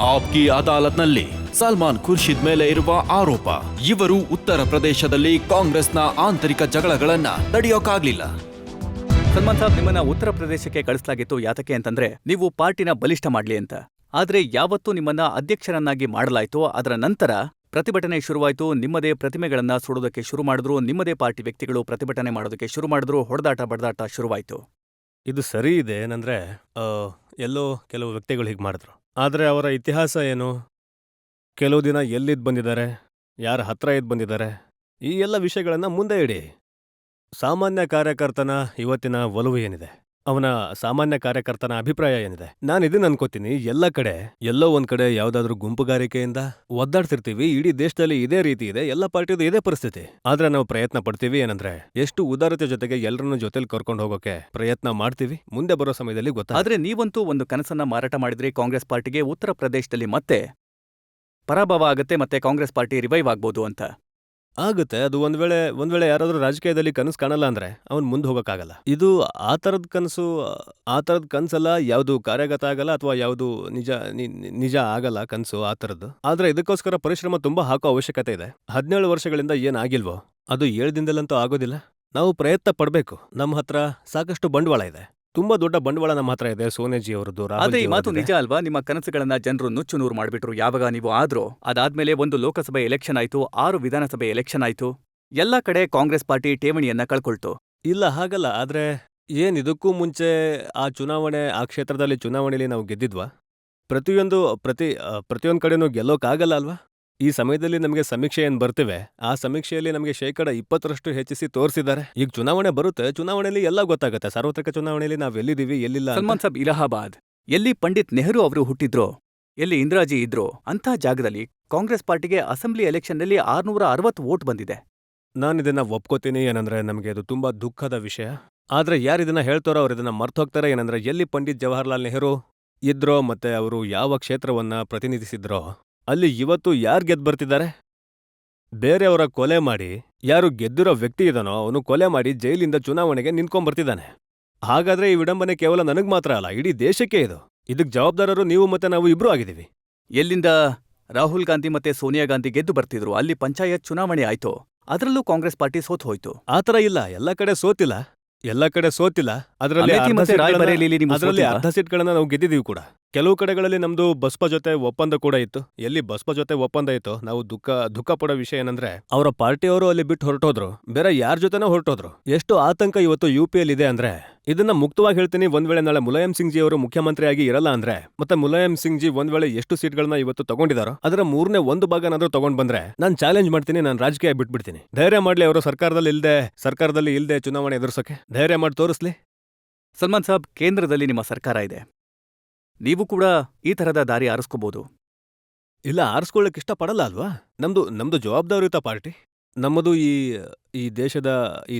ಆಪ್ಕಿ ಅದಾಲತ್ನಲ್ಲಿ ಸಲ್ಮಾನ್ ಖುರ್ಷಿದ್ ಮೇಲೆ ಇರುವ ಆರೋಪ. ಇವರು ಉತ್ತರ ಪ್ರದೇಶದಲ್ಲಿ ಕಾಂಗ್ರೆಸ್ನ ಆಂತರಿಕ ಜಗಳಗಳನ್ನ ತಡೆಯೋಕಾಗ್ಲಿಲ್ಲ. ಸಲ್ಮಾನ್ ಸಾಬ್, ನಿಮ್ಮನ್ನ ಉತ್ತರ ಪ್ರದೇಶಕ್ಕೆ ಕಳಿಸಲಾಗಿತ್ತು ಯಾತಕ್ಕೆ ಅಂತಂದ್ರೆ ನೀವು ಪಾರ್ಟಿನ ಬಲಿಷ್ಠ ಮಾಡ್ಲಿ ಅಂತ. ಆದ್ರೆ ಯಾವತ್ತೂ ನಿಮ್ಮನ್ನ ಅಧ್ಯಕ್ಷರನ್ನಾಗಿ ಮಾಡಲಾಯ್ತು, ಅದರ ನಂತರ ಪ್ರತಿಭಟನೆ ಶುರುವಾಯ್ತು. ನಿಮ್ಮದೇ ಪ್ರತಿಮೆಗಳನ್ನ ಸುಡೋದಕ್ಕೆ ಶುರು ಮಾಡಿದ್ರು, ನಿಮ್ಮದೇ ಪಾರ್ಟಿ ವ್ಯಕ್ತಿಗಳು ಪ್ರತಿಭಟನೆ ಮಾಡೋದಕ್ಕೆ ಶುರು ಮಾಡಿದ್ರು, ಹೊಡೆದಾಟ ಬಡದಾಟ ಶುರುವಾಯ್ತು. ಇದು ಸರಿ ಇದೆ ಏನಂದ್ರೆ ಎಲ್ಲೋ ಕೆಲವು ವ್ಯಕ್ತಿಗಳು ಹೀಗೆ ಮಾಡಿದ್ರು. ಆದರೆ ಅವರ ಇತಿಹಾಸ ಏನು, ಕೆಲವು ದಿನ ಎಲ್ಲಿದ್ದು ಬಂದಿದ್ದಾರೆ, ಯಾರ ಹತ್ರ ಇದ್ದು ಬಂದಿದ್ದಾರೆ, ಈ ಎಲ್ಲ ವಿಷಯಗಳನ್ನು ಮುಂದೆ ಇಡಿ. ಸಾಮಾನ್ಯ ಕಾರ್ಯಕರ್ತನ ಇವತ್ತಿನ ಒಲವು ಏನಿದೆ, ಅವನ ಸಾಮಾನ್ಯ ಕಾರ್ಯಕರ್ತನ ಅಭಿಪ್ರಾಯ ಏನಿದೆ, ನಾನು ಇದನ್ನ ಅನ್ಕೋತೀನಿ. ಎಲ್ಲ ಕಡೆ ಎಲ್ಲೋ ಒಂದ್ ಕಡೆ ಯಾವ್ದಾದ್ರು ಗುಂಪುಗಾರಿಕೆಯಿಂದ ಒದ್ದಾಡ್ತಿರ್ತೀವಿ. ಇಡೀ ದೇಶದಲ್ಲಿ ಇದೇ ರೀತಿ ಇದೆ, ಎಲ್ಲ ಪಾರ್ಟಿದು ಇದೇ ಪರಿಸ್ಥಿತಿ. ಆದ್ರೆ ನಾವು ಪ್ರಯತ್ನ ಪಡ್ತೀವಿ ಏನಂದ್ರೆ ಎಷ್ಟು ಉದಾರತೆ ಜೊತೆಗೆ ಎಲ್ಲರನ್ನೂ ಜೊತೆಲಿ ಕರ್ಕೊಂಡು ಹೋಗೋಕೆ ಪ್ರಯತ್ನ ಮಾಡ್ತೀವಿ. ಮುಂದೆ ಬರೋ ಸಮಯದಲ್ಲಿ ಆದ್ರೆ ನೀವಂತೂ ಒಂದು ಕನಸನ್ನ ಮಾರಾಟ ಮಾಡಿದ್ರಿ ಕಾಂಗ್ರೆಸ್ ಪಾರ್ಟಿಗೆ, ಉತ್ತರ ಪ್ರದೇಶದಲ್ಲಿ ಮತ್ತೆ ಪರಾಭವ ಆಗತ್ತೆ ಮತ್ತೆ ಕಾಂಗ್ರೆಸ್ ಪಾರ್ಟಿ ರಿವೈವ್ ಆಗ್ಬೋದು ಅಂತ. ಆಗುತ್ತೆ. ಅದು ಒಂದ್ ವೇಳೆ ಯಾರಾದ್ರೂ ರಾಜಕೀಯದಲ್ಲಿ ಕನಸು ಕಾಣಲ್ಲ ಅಂದ್ರೆ ಅವ್ನ್ ಮುಂದೆ ಹೋಗಕ್ಕಾಗಲ್ಲ. ಇದು ಆ ಥರದ ಕನಸಲ್ಲ, ಯಾವುದು ಕಾರ್ಯಗತ ಆಗಲ್ಲ ಅಥವಾ ಯಾವುದು ನಿಜ ಆಗಲ್ಲ ಕನಸು ಆ ಥರದ್ದು. ಆದ್ರೆ ಇದಕ್ಕೋಸ್ಕರ ಪರಿಶ್ರಮ ತುಂಬಾ ಹಾಕೋ ಅವಶ್ಯಕತೆ ಇದೆ. 17 ವರ್ಷಗಳಿಂದ ಏನಾಗಿಲ್ವೋ ಅದು 7 ದಿನದಲ್ಲಂತೂ ಆಗೋದಿಲ್ಲ. ನಾವು ಪ್ರಯತ್ನ ಪಡ್ಬೇಕು. ನಮ್ಮ ಹತ್ರ ಸಾಕಷ್ಟು ಬಂಡವಾಳ ಇದೆ, ತುಂಬಾ ದೊಡ್ಡ ಬಂಡವಾಳ ನಮ್ಮ ಹತ್ರ ಇದೆ. ಸೋನಿಯಾಜಿ ಅವರದ್ದು. ಅದೇ ಈ ಮಾತು ನಿಜ ಅಲ್ವಾ? ನಿಮ್ಮ ಕನಸುಗಳನ್ನ ಜನರು ನುಚ್ಚು ನೂರು ಮಾಡ್ಬಿಟ್ರು ಯಾವಾಗ ನೀವು ಆದ್ರೂ. ಅದಾದ್ಮೇಲೆ ಒಂದು ಲೋಕಸಭೆ ಎಲೆಕ್ಷನ್ ಆಯ್ತು, 6 ವಿಧಾನಸಭೆ ಎಲೆಕ್ಷನ್ ಆಯ್ತು. ಎಲ್ಲಾ ಕಡೆ ಕಾಂಗ್ರೆಸ್ ಪಾರ್ಟಿ ಠೇವಣಿಯನ್ನ ಕಳ್ಕೊಳ್ತು. ಇಲ್ಲ, ಹಾಗಲ್ಲ. ಆದ್ರೆ ಇದಕ್ಕೂ ಮುಂಚೆ ಆ ಕ್ಷೇತ್ರದಲ್ಲಿ ಚುನಾವಣೆಯಲ್ಲಿ ನಾವು ಗೆದ್ದಿದ್ವಾ? ಪ್ರತಿಯೊಂದು ಕಡೆನೂ ಗೆಲ್ಲೋಕ್ಕಾಗಲ್ಲ ಅಲ್ವಾ? ಈ ಸಮಯದಲ್ಲಿ ನಮಗೆ ಸಮೀಕ್ಷೆ ಏನ್ ಬರ್ತಿವೆ, ಆ ಸಮೀಕ್ಷೆಯಲ್ಲಿ ನಮಗೆ 20% ಹೆಚ್ಚಿಸಿ ತೋರಿಸಿದ್ದಾರೆ. ಈಗ ಚುನಾವಣೆ ಬರುತ್ತೆ, ಚುನಾವಣೆಯಲ್ಲಿ ಎಲ್ಲ ಗೊತ್ತಾಗುತ್ತೆ. ಸಾರ್ವತ್ರಿಕ ಚುನಾವಣೆಯಲ್ಲಿ ನಾವ್ ಎಲ್ಲಿದ್ದೀವಿ ಎಲ್ಲಿಲ್ಲ. ಸಲ್ಮಾನ್ ಸಾಬ್, ಇಲಹಾಬಾದ್ ಎಲ್ಲಿ ಪಂಡಿತ್ ನೆಹರು ಅವರು ಹುಟ್ಟಿದ್ರೋ, ಎಲ್ಲಿ ಇಂದಿರಾಜಿ ಇದ್ರೋ ಅಂಥ ಜಾಗದಲ್ಲಿ ಕಾಂಗ್ರೆಸ್ ಪಾರ್ಟಿಗೆ ಅಸೆಂಬ್ಲಿ ಎಲೆಕ್ಷನ್ನಲ್ಲಿ 660 ವೋಟ್ ಬಂದಿದೆ. ನಾನಿದನ್ನ ಒಪ್ಕೋತೀನಿ. ಏನಂದ್ರೆ ನಮಗೆ ಅದು ತುಂಬಾ ದುಃಖದ ವಿಷಯ. ಆದ್ರೆ ಯಾರಿದನ್ನ ಹೇಳ್ತಾರೋ ಅವ್ರು ಇದನ್ನ ಮರ್ತೋಗ್ತಾರೆ. ಏನಂದ್ರೆ ಎಲ್ಲಿ ಪಂಡಿತ್ ಜವಾಹರ್ಲಾಲ್ ನೆಹರು ಇದ್ರೋ ಮತ್ತೆ ಅವರು ಯಾವ ಕ್ಷೇತ್ರವನ್ನ ಪ್ರತಿನಿಧಿಸಿದ್ರೋ ಅಲ್ಲಿ ಇವತ್ತು ಯಾರು ಗೆದ್ದು ಬರ್ತಿದ್ದಾರೆ? ಬೇರೆಯವರ ಕೊಲೆ ಮಾಡಿ, ಯಾರು ಗೆದ್ದಿರೋ ವ್ಯಕ್ತಿ ಇದನೋ ಅವನು ಕೊಲೆ ಮಾಡಿ ಜೈಲಿಂದ ಚುನಾವಣೆಗೆ ನಿಂತ್ಕೊಂಡ್ಬರ್ತಿದ್ದಾನೆ. ಹಾಗಾದ್ರೆ ಈ ವಿಡಂಬನೆ ಕೇವಲ ನನಗ್ ಮಾತ್ರ ಅಲ್ಲ, ಇಡೀ ದೇಶಕ್ಕೆ ಇದು. ಇದಕ್ ಜವಾಬ್ದಾರರು ನೀವು ಮತ್ತೆ ನಾವು ಇಬ್ರು ಆಗಿದ್ದೀವಿ. ಎಲ್ಲಿಂದ ರಾಹುಲ್ ಗಾಂಧಿ ಮತ್ತೆ ಸೋನಿಯಾ ಗಾಂಧಿ ಗೆದ್ದು ಬರ್ತಿದ್ರು, ಅಲ್ಲಿ ಪಂಚಾಯತ್ ಚುನಾವಣೆ ಆಯ್ತು, ಅದರಲ್ಲೂ ಕಾಂಗ್ರೆಸ್ ಪಾರ್ಟಿ ಸೋತ್ ಹೋಯ್ತು. ಆತರ ಇಲ್ಲ, ಎಲ್ಲ ಕಡೆ ಸೋತಿಲ್ಲ. ಅದರಲ್ಲಿ ಅರ್ಧ ಸೀಟ್ಗಳನ್ನ ನಾವು ಗೆದ್ದಿದೀವಿ ಕೂಡ. ಕೆಲವು ಕಡೆಗಳಲ್ಲಿ ನಮ್ದು ಬಸ್ಪಾ ಜೊತೆ ಒಪ್ಪಂದ ಕೂಡ ಇತ್ತು. ಎಲ್ಲಿ ಬಸ್ಪಾ ಜೊತೆ ಒಪ್ಪಂದ ಇತ್ತು, ನಾವು ದುಃಖ ಪಡೋ ವಿಷಯ ಏನಂದ್ರೆ ಅವರ ಪಾರ್ಟಿಯವರು ಅಲ್ಲಿ ಬಿಟ್ಟು ಹೊರಟೋದ್ರು, ಬೇರೆ ಯಾರ ಜೊತೆನೋ ಹೊರಟೋದ್ರು. ಎಷ್ಟು ಆತಂಕ ಇವತ್ತು UP ಇದೆ ಅಂದ್ರೆ, ಇದನ್ನ ಮುಕ್ತವಾಗಿ ಹೇಳ್ತೀನಿ. ಒಂದ್ ವೇಳೆ ನಾಳೆ ಮುಲಾಯಂ ಸಿಂಗ್ ಜಿ ಅವರು ಮುಖ್ಯಮಂತ್ರಿಯಾಗಿ ಇರಲ್ಲ ಅಂದ್ರೆ, ಮತ್ತೆ ಮುಲಾಯಂ ಸಿಂಗ್ ಜಿ ಒಂದ್ ವೇಳೆ ಎಷ್ಟು ಸೀಟ್ಗಳನ್ನ ಇವತ್ತು ತಗೊಂಡಿದಾರೋ ಅದರ 3ನೇ 1 ಭಾಗನಾದ್ರೂ ತಗೊಂಡ್ ಬಂದ್ರೆ ನಾನ್ ಚಾಲೆಂಜ್ ಮಾಡ್ತೀನಿ, ನಾನು ರಾಜಕೀಯ ಬಿಟ್ಬಿಡ್ತೀನಿ. ಧೈರ್ಯ ಮಾಡ್ಲಿ ಅವರು. ಸರ್ಕಾರದಲ್ಲಿ ಇಲ್ದೆ ಚುನಾವಣೆ ಎದುರಿಸೋಕೆ ಧೈರ್ಯ ಮಾಡಿ ತೋರಿಸ್ಲಿ. ಸಲ್ಮಾನ್ ಸಾಬ್, ಕೇಂದ್ರದಲ್ಲಿ ನಿಮ್ಮ ಸರ್ಕಾರ ಇದೆ, ನೀವು ಕೂಡ ಈ ತರದ ದಾರಿ ಆರಿಸ್ಕೋಬಹುದು. ಇಲ್ಲ, ಆರಿಸ್ಕೊಳ್ಳಕ್ ಇಷ್ಟಪಡಲ್ಲ ಅಲ್ವಾ? ನಮ್ದು ಜವಾಬ್ದಾರಿಯುತ ಪಾರ್ಟಿ. ನಮ್ಮದು ಈ ದೇಶದ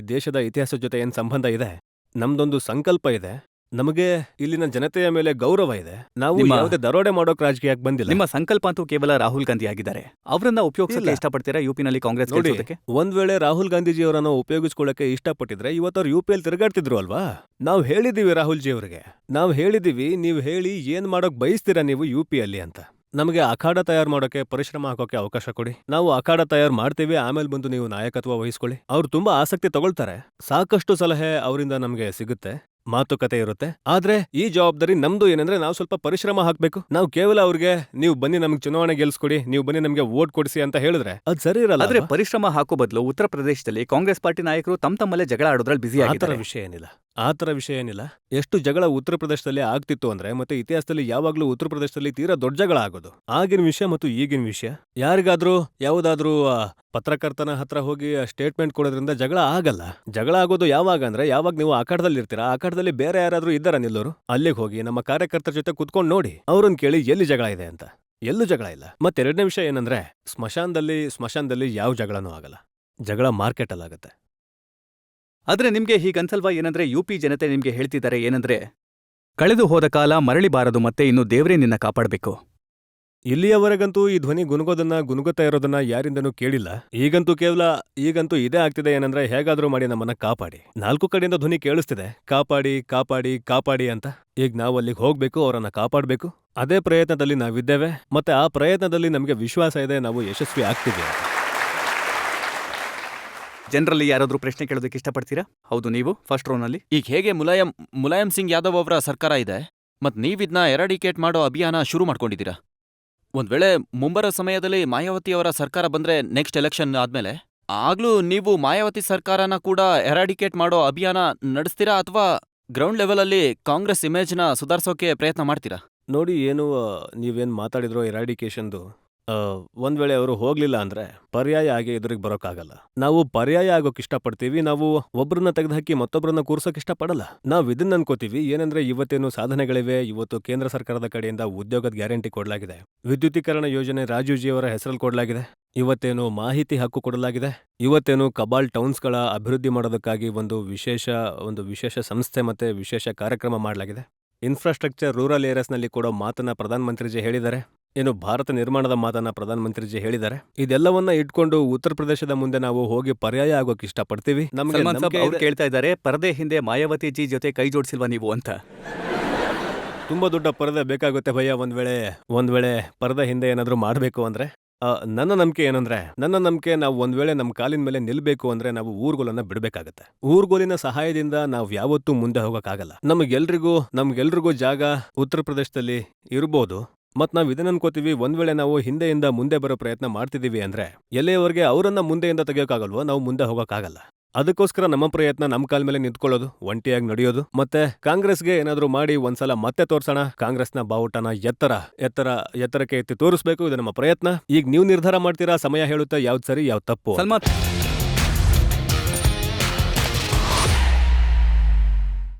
ಇತಿಹಾಸದ ಜೊತೆ ಏನ್ ಸಂಬಂಧ ಇದೆ, ನಮ್ದೊಂದು ಸಂಕಲ್ಪ ಇದೆ. ನಮಗೆ ಇಲ್ಲಿನ ಜನತೆಯ ಮೇಲೆ ಗೌರವ ಇದೆ. ನಾವು ಯಾವುದೇ ದರೋಡೆ ಮಾಡೋಕ್ ರಾಜಕೀಯಕ್ಕೆ ಬಂದಿಲ್ಲ. ನಿಮ್ಮ ಸಂಕಲ್ಪ ಅಂತೂ ಕೇವಲ ರಾಹುಲ್ ಗಾಂಧಿ ಆಗಿದ್ದಾರೆ, ಅವರನ್ನ ಉಪಯೋಗಿಸಕ್ಕೆ ಇಷ್ಟಪಡ್ತೀರಾ ಯುಪಿನಲ್ಲಿ ಕಾಂಗ್ರೆಸ್? ನೋಡಿ, ಒಂದ್ ವೇಳೆ ರಾಹುಲ್ ಗಾಂಧೀಜಿ ಅವರನ್ನು ಉಪಯೋಗಿಸ್ಕೊಳ್ಳಕ್ಕೆ ಇಷ್ಟಪಟ್ಟಿದ್ರೆ ಇವತ್ತು ಅವ್ರು UPಯಲ್ಲಿ ತಿರುಗಾಡ್ತಿದ್ರು ಅಲ್ವಾ? ನಾವು ಹೇಳಿದೀವಿ ರಾಹುಲ್ ಜಿ ಅವರಿಗೆ, ನೀವು ಹೇಳಿ ಏನ್ ಮಾಡೋಕ್ ಬಯಸ್ತೀರಾ ನೀವು UPಯಲ್ಲಿ ಅಂತ. ನಮಗೆ ಅಖಾಡ ತಯಾರು ಮಾಡೋಕೆ, ಪರಿಶ್ರಮ ಹಾಕೋಕೆ ಅವಕಾಶ ಕೊಡಿ. ನಾವು ಅಖಾಡ ತಯಾರು ಮಾಡ್ತೀವಿ, ಆಮೇಲೆ ಬಂದು ನೀವು ನಾಯಕತ್ವ ವಹಿಸ್ಕೊಳ್ಳಿ. ಅವ್ರು ತುಂಬಾ ಆಸಕ್ತಿ ತಗೊಳ್ತಾರೆ. ಸಾಕಷ್ಟು ಸಲಹೆ ಅವರಿಂದ ನಮ್ಗೆ ಸಿಗುತ್ತೆ, ಮಾತುಕತೆ ಇರುತ್ತೆ. ಆದ್ರೆ ಈ ಜವಾಬ್ದಾರಿ ನಮ್ದು. ಏನಂದ್ರೆ ನಾವು ಸ್ವಲ್ಪ ಪರಿಶ್ರಮ ಹಾಕ್ಬೇಕು. ನಾವು ಕೇವಲ ಅವ್ರಿಗೆ ನೀವು ಬನ್ನಿ ನಮ್ಗೆ ಚುನಾವಣೆ ಗೆಲ್ಸ್ಕೊಡಿ, ನೀವು ಬನ್ನಿ ನಮ್ಗೆ ವೋಟ್ ಕೊಡಿಸಿ ಅಂತ ಹೇಳಿದ್ರೆ ಅದು ಸರಿ ಇರಲ್ಲ. ಆದ್ರೆ ಪರಿಶ್ರಮ ಹಾಕೋ ಬದಲು ಉತ್ತರ ಪ್ರದೇಶದಲ್ಲಿ ಕಾಂಗ್ರೆಸ್ ಪಾರ್ಟಿ ನಾಯಕರು ತಮ್ಮಲ್ಲೇ ಜಗಳ ಆಡೋದ್ರಲ್ಲಿ ಬಿಸಿ ಆಗಿದ್ದಾರೆ. ಆ ಥರ ವಿಷಯ ಏನಿಲ್ಲ. ಎಷ್ಟು ಜಗಳ ಉತ್ತರ ಪ್ರದೇಶದಲ್ಲಿ ಆಗ್ತಿತ್ತು ಅಂದ್ರೆ, ಮತ್ತೆ ಇತಿಹಾಸದಲ್ಲಿ ಯಾವಾಗ್ಲೂ ಉತ್ತರ ಪ್ರದೇಶದಲ್ಲಿ ತೀರಾ ದೊಡ್ಡ ಜಗಳ ಆಗೋದು. ಆಗಿನ ವಿಷಯ ಮತ್ತು ಈಗಿನ ವಿಷಯ, ಯಾರಿಗಾದ್ರೂ ಯಾವುದಾದ್ರೂ ಪತ್ರಕರ್ತನ ಹತ್ರ ಹೋಗಿ ಸ್ಟೇಟ್ಮೆಂಟ್ ಕೊಡೋದ್ರಿಂದ ಜಗಳ ಆಗಲ್ಲ. ಜಗಳ ಆಗೋದು ಯಾವಾಗ ಅಂದ್ರೆ, ಯಾವಾಗ ನೀವು ಅಖಾಡದಲ್ಲಿ ಇರ್ತೀರಾ, ಅಖಾಡದಲ್ಲಿ ಬೇರೆ ಯಾರಾದ್ರೂ ಇದ್ದಾರ ನಿಲ್ಲೋರು, ಅಲ್ಲಿಗೆ ಹೋಗಿ ನಮ್ಮ ಕಾರ್ಯಕರ್ತರ ಜೊತೆ ಕುತ್ಕೊಂಡು ನೋಡಿ, ಅವ್ರನ್ನ ಕೇಳಿ ಎಲ್ಲಿ ಜಗಳ ಇದೆ ಅಂತ. ಎಲ್ಲೂ ಜಗಳ ಇಲ್ಲ. ಮತ್ತೆ 2ನೇ ವಿಷಯ ಏನಂದ್ರೆ, ಸ್ಮಶಾನದಲ್ಲಿ ಯಾವ ಜಗಳನೂ ಆಗಲ್ಲ. ಜಗಳ ಮಾರ್ಕೆಟ್ ಅಲ್ಲಾಗತ್ತೆ. ಆದ್ರೆ ನಿಮ್ಗೆ ಹೀಗನ್ಸಲ್ವಾ? ಏನಂದ್ರೆ UP ಜನತೆ ನಿಮ್ಗೆ ಹೇಳ್ತಿದ್ದಾರೆ ಏನಂದ್ರೆ, ಕಳೆದು ಹೋದ ಕಾಲ ಮರಳಿ ಬಾರದು, ಮತ್ತೆ ಇನ್ನು ದೇವ್ರೇ ನಿನ್ನ ಕಾಪಾಡಬೇಕು. ಇಲ್ಲಿಯವರೆಗಂತೂ ಈ ಧ್ವನಿ ಗುನುಗುತ್ತಾ ಇರೋದನ್ನ ಯಾರಿಂದನೂ ಕೇಳಿಲ್ಲ. ಈಗಂತೂ ಇದೇ ಆಗ್ತಿದೆ. ಏನಂದ್ರೆ, ಹೇಗಾದ್ರೂ ಮಾಡಿ ನಮ್ಮನ್ನ ಕಾಪಾಡಿ. 4 ಕಡೆಯಿಂದ ಧ್ವನಿ ಕೇಳಿಸ್ತಿದೆ, ಕಾಪಾಡಿ ಕಾಪಾಡಿ ಕಾಪಾಡಿ ಅಂತ. ಈಗ ನಾವು ಅಲ್ಲಿಗೆ ಹೋಗ್ಬೇಕು, ಅವರನ್ನ ಕಾಪಾಡ್ಬೇಕು. ಅದೇ ಪ್ರಯತ್ನದಲ್ಲಿ ನಾವಿದ್ದೇವೆ, ಮತ್ತೆ ಆ ಪ್ರಯತ್ನದಲ್ಲಿ ನಮಗೆ ವಿಶ್ವಾಸ ಇದೆ, ನಾವು ಯಶಸ್ವಿ ಆಗ್ತೀವಿ. ಜನರಲ್ಲಿ ಯಾರಾದ್ರೂ ಪ್ರಶ್ನೆ ಕೇಳೋದಕ್ಕೆ ಇಷ್ಟಪಡ್ತೀರಾ? ಹೌದು, ನೀವು ಫಸ್ಟ್ ರೋನಲ್ಲಿ. ಈಗ ಹೇಗೆ ಮುಲಾಯಂ ಸಿಂಗ್ ಯಾದವ್ ಅವರ ಸರ್ಕಾರ ಇದೆ, ಮತ್ ನೀವಿದ್ನ ಎರಾಡಿಕೇಟ್ ಮಾಡೋ ಅಭಿಯಾನ ಶುರು ಮಾಡ್ಕೊಂಡಿದ್ದೀರಾ. ಒಂದ್ ವೇಳೆ ಮುಂಬರೋ ಸಮಯದಲ್ಲಿ ಮಾಯಾವತಿ ಅವರ ಸರ್ಕಾರ ಬಂದ್ರೆ ನೆಕ್ಸ್ಟ್ ಎಲೆಕ್ಷನ್ ಆದ್ಮೇಲೆ ಆಗ್ಲೂ ನೀವು ಮಾಯಾವತಿ ಸರ್ಕಾರನ ಕೂಡ ಎರಾಡಿಕೇಟ್ ಮಾಡೋ ಅಭಿಯಾನ ನಡೆಸ್ತೀರಾ ಅಥವಾ ಗ್ರೌಂಡ್ ಲೆವೆಲ್ ಅಲ್ಲಿ ಕಾಂಗ್ರೆಸ್ ಇಮೇಜ್ನ ಸುಧಾರಿಸೋಕೆ ಪ್ರಯತ್ನ ಮಾಡ್ತೀರಾ? ನೋಡಿ, ಏನು ನೀವೇನ್ ಮಾತಾಡಿದ್ರೋ ಎರಾಡಿಕೇಶನ್ದು, ಒಂದ್ ವೇಳೆ ಅವರು ಹೋಗ್ಲಿಲ್ಲ ಅಂದ್ರೆ ಪರ್ಯಾಯ ಆಗಿ ಎದುರಿಗೆ ಬರೋಕ್ಕಾಗಲ್ಲ. ನಾವು ಪರ್ಯಾಯ ಆಗೋಕ್ ಇಷ್ಟಪಡ್ತೀವಿ, ನಾವು ಒಬ್ರನ್ನ ತೆಗೆದುಹಾಕಿ ಮತ್ತೊಬ್ರನ್ನ ಕೂರ್ಸೋಕ್ ಇಷ್ಟಪಡಲ್ಲ. ನಾವ್ ಇದನ್ನ ಅನ್ಕೋತೀವಿ, ಏನಂದ್ರೆ ಇವತ್ತೇನು ಸಾಧನೆಗಳಿವೆ, ಇವತ್ತು ಕೇಂದ್ರ ಸರ್ಕಾರದ ಕಡೆಯಿಂದ ಉದ್ಯೋಗದ ಗ್ಯಾರಂಟಿ ಕೊಡಲಾಗಿದೆ, ವಿದ್ಯುದೀಕರಣ ಯೋಜನೆ ರಾಜೀವ್ಜಿ ಅವರ ಹೆಸರಲ್ಲಿ ಕೊಡಲಾಗಿದೆ, ಇವತ್ತೇನು ಮಾಹಿತಿ ಹಕ್ಕು ಕೊಡಲಾಗಿದೆ, ಇವತ್ತೇನು ಕಬಾಲ್ ಟೌನ್ಸ್ಗಳ ಅಭಿವೃದ್ಧಿ ಮಾಡೋದಕ್ಕಾಗಿ ಒಂದು ವಿಶೇಷ ಸಂಸ್ಥೆ ಮತ್ತೆ ವಿಶೇಷ ಕಾರ್ಯಕ್ರಮ ಮಾಡಲಾಗಿದೆ. ಇನ್ಫ್ರಾಸ್ಟ್ರಕ್ಚರ್ ರೂರಲ್ ಏರಿಯಾಸ್ನಲ್ಲಿ ಕೊಡೋ ಮಾತನ್ನ ಪ್ರಧಾನಮಂತ್ರಿಜಿ ಹೇಳಿದ್ದಾರೆ, ಏನು ಭಾರತ ನಿರ್ಮಾಣದ ಮಾತನ್ನ ಪ್ರಧಾನಮಂತ್ರಿಜಿ ಹೇಳಿದ್ದಾರೆ. ಇದೆಲ್ಲವನ್ನ ಇಟ್ಕೊಂಡು ಉತ್ತರ ಪ್ರದೇಶದ ಮುಂದೆ ನಾವು ಹೋಗಿ ಪರ್ಯಾಯ ಆಗೋಕ್ ಇಷ್ಟಪಡ್ತೀವಿ. ನಮ್ಗೆ ಕೇಳ್ತಾ ಇದ್ದಾರೆ, ಪರದೆ ಹಿಂದೆ ಮಾಯಾವತಿ ಜಿ ಜೊತೆ ಕೈ ಜೋಡಿಸಿಲ್ವಾ ನೀವು ಅಂತ. ತುಂಬಾ ದೊಡ್ಡ ಪರದೆ ಬೇಕಾಗುತ್ತೆ ಭಯ್ಯ. ಒಂದ್ ವೇಳೆ ಪರದೆ ಹಿಂದೆ ಏನಾದ್ರೂ ಮಾಡ್ಬೇಕು ಅಂದ್ರೆ ನನ್ನ ನಂಬಿಕೆ ನಾವು ಒಂದ್ ವೇಳೆ ನಮ್ ಕಾಲಿನ ಮೇಲೆ ನಿಲ್ಬೇಕು ಅಂದ್ರೆ ನಾವು ಊರ್ಗೋಲನ್ನ ಬಿಡ್ಬೇಕಾಗತ್ತೆ. ಊರ್ಗೋಲಿನ ಸಹಾಯದಿಂದ ನಾವ್ ಯಾವತ್ತೂ ಮುಂದೆ ಹೋಗಕ್ಕಾಗಲ್ಲ. ನಮ್ಗೆಲ್ರಿಗೂ ಜಾಗ ಉತ್ತರ ಪ್ರದೇಶದಲ್ಲಿ ಇರ್ಬೋದು. ಮತ್ ನಾವ್ ಇದನ್ನ ಅನ್ಕೋತೀವಿ, ಒಂದ್ ವೇಳೆ ನಾವು ಹಿಂದೆಯಿಂದ ಮುಂದೆ ಬರೋ ಪ್ರಯತ್ನ ಮಾಡ್ತಿದೀವಿ ಅಂದ್ರೆ ಎಲ್ಲಿಯವರೆಗೆ ಅವರನ್ನ ಮುಂದೆಯಿಂದ ತೆಗಿಯೋಕ್ಕಾಗಲ್ವೋ ನಾವು ಮುಂದೆ ಹೋಗಕ್ಕಾಗಲ್ಲ. ಅದಕ್ಕೋಸ್ಕರ ನಮ್ಮ ಪ್ರಯತ್ನ ನಮ್ ಕಾಲ್ ಮೇಲೆ ನಿಂತ್ಕೊಳ್ಳೋದು, ಒಂಟಿಯಾಗಿ ನಡೆಯೋದು, ಮತ್ತೆ ಕಾಂಗ್ರೆಸ್ಗೆ ಏನಾದ್ರೂ ಮಾಡಿ ಒಂದ್ಸಲ ಮತ್ತೆ ತೋರ್ಸೋಣ, ಕಾಂಗ್ರೆಸ್ನ ಬಾವುಟನ ಎತ್ತರಕ್ಕೆ ಎತ್ತಿ ತೋರಿಸ್ಬೇಕು. ಇದು ನಮ್ಮ ಪ್ರಯತ್ನ. ಈಗ ನೀವು ನಿರ್ಧಾರ ಮಾಡ್ತೀರಾ, ಸಮಯ ಹೇಳುತ್ತಾ ಯಾವ್ದು ಸರಿ ಯಾವ್ದು ತಪ್ಪು. ಸಲ್ಮಾನ್